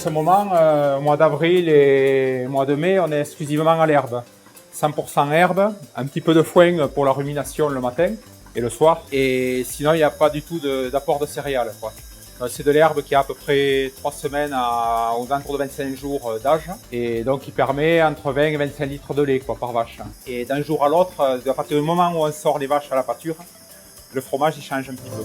ce moment, au mois d'avril et au mois de mai, on est exclusivement à l'herbe. 100% herbe, un petit peu de foin pour la rumination le matin et le soir. Et sinon, il n'y a pas du tout d'apport de céréales, quoi. C'est de l'herbe qui a à peu près 3 semaines aux alentours de 25 jours d'âge. Et donc, il permet entre 20 et 25 litres de lait, quoi, par vache. Et d'un jour à l'autre, à partir du moment où on sort les vaches à la pâture, le fromage, il change un petit peu.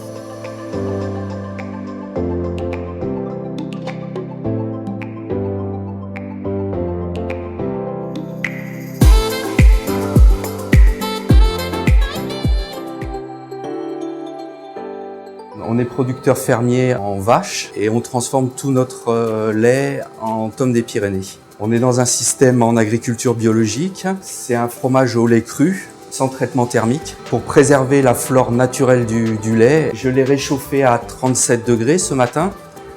On est producteur fermier en vache et on transforme tout notre lait en tome des Pyrénées. On est dans un système en agriculture biologique. C'est un fromage au lait cru, sans traitement thermique, pour préserver la flore naturelle du lait. Je l'ai réchauffé à 37 degrés ce matin.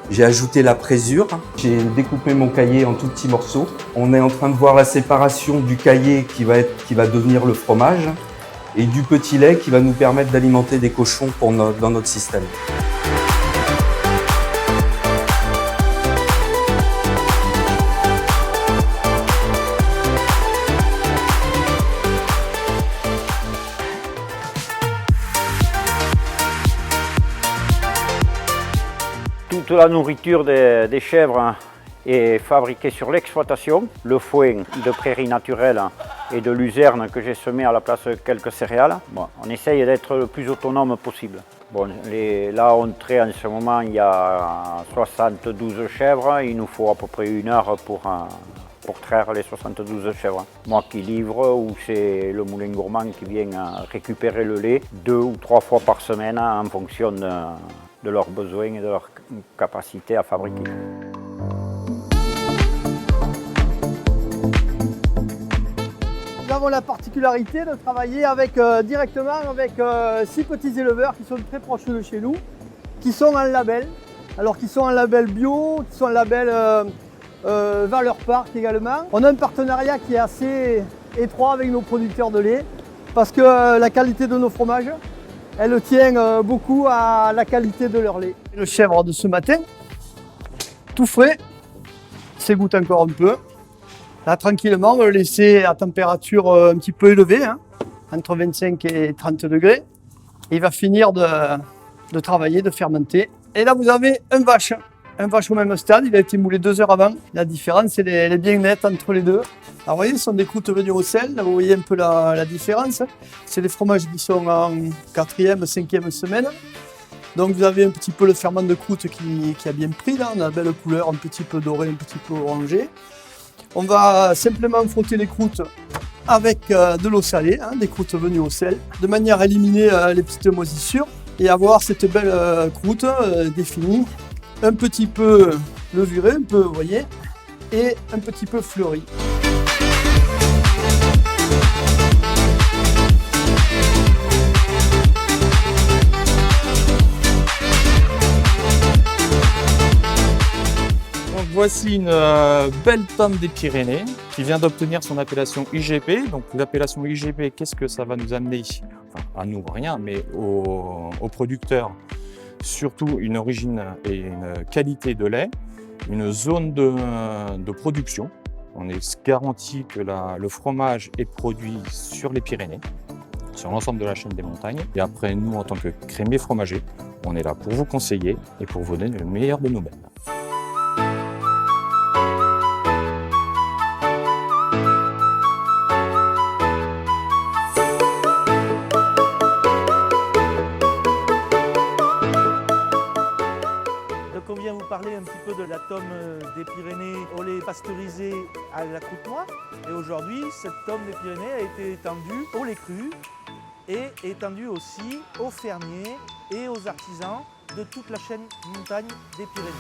J'ai ajouté la présure. J'ai découpé mon caillé en tout petits morceaux. On est en train de voir la séparation du caillé qui va devenir le fromage, et du petit lait qui va nous permettre d'alimenter des cochons dans notre système. Toute la nourriture des chèvres est fabriquée sur l'exploitation. Le foin de prairies naturelles et de luzerne que j'ai semé à la place de quelques céréales. Bon, on essaye d'être le plus autonome possible. Bon, là, on traite en ce moment, il y a 72 chèvres. Il nous faut à peu près 1 heure pour traire les 72 chèvres. Moi qui livre, ou c'est le moulin gourmand qui vient récupérer le lait 2 ou 3 fois par semaine en fonction de leurs besoins et de leur capacité à fabriquer. Nous avons la particularité de travailler directement avec 6 petits éleveurs qui sont très proches de chez nous, qui sont en label. Alors qui sont en label bio, qui sont en label Valeur Parc également. On a un partenariat qui est assez étroit avec nos producteurs de lait parce que la qualité de nos fromages, elle tient beaucoup à la qualité de leur lait. Le chèvre de ce matin, tout frais, s'égoutte encore un peu. Là, tranquillement, on va le laisser à température un petit peu élevée, entre 25 et 30 degrés. Et il va finir de travailler, de fermenter. Et là, vous avez un vache au même stade. Il a été moulé 2 heures avant. La différence, elle est bien nette entre les deux. Alors, vous voyez, ce sont des croûtes venues au sel. Là, vous voyez un peu la différence. C'est des fromages qui sont en 4e, 5e semaine. Donc, vous avez un petit peu le ferment de croûte qui a bien pris. Là, on a la belle couleur, un petit peu dorée, un petit peu orangée. On va simplement frotter les croûtes avec de l'eau salée, des croûtes venues au sel, de manière à éliminer les petites moisissures et avoir cette belle croûte définie, un petit peu levurée, un peu, vous voyez, et un petit peu fleurie. Voici une belle tome des Pyrénées qui vient d'obtenir son appellation IGP. Donc l'appellation IGP, qu'est-ce que ça va nous amener? Enfin, à nous, rien, mais aux producteurs, surtout une origine et une qualité de lait, une zone de production. On est garanti que le fromage est produit sur les Pyrénées, sur l'ensemble de la chaîne des montagnes. Et après, nous, en tant que crémiers fromagers, on est là pour vous conseiller et pour vous donner le meilleur de nos belles. On vient vous parler un petit peu de la tome des Pyrénées au lait pasteurisé à la croûte noire. Et aujourd'hui, cette tome des Pyrénées a été étendue au lait cru et étendue aussi aux fermiers et aux artisans de toute la chaîne montagne des Pyrénées.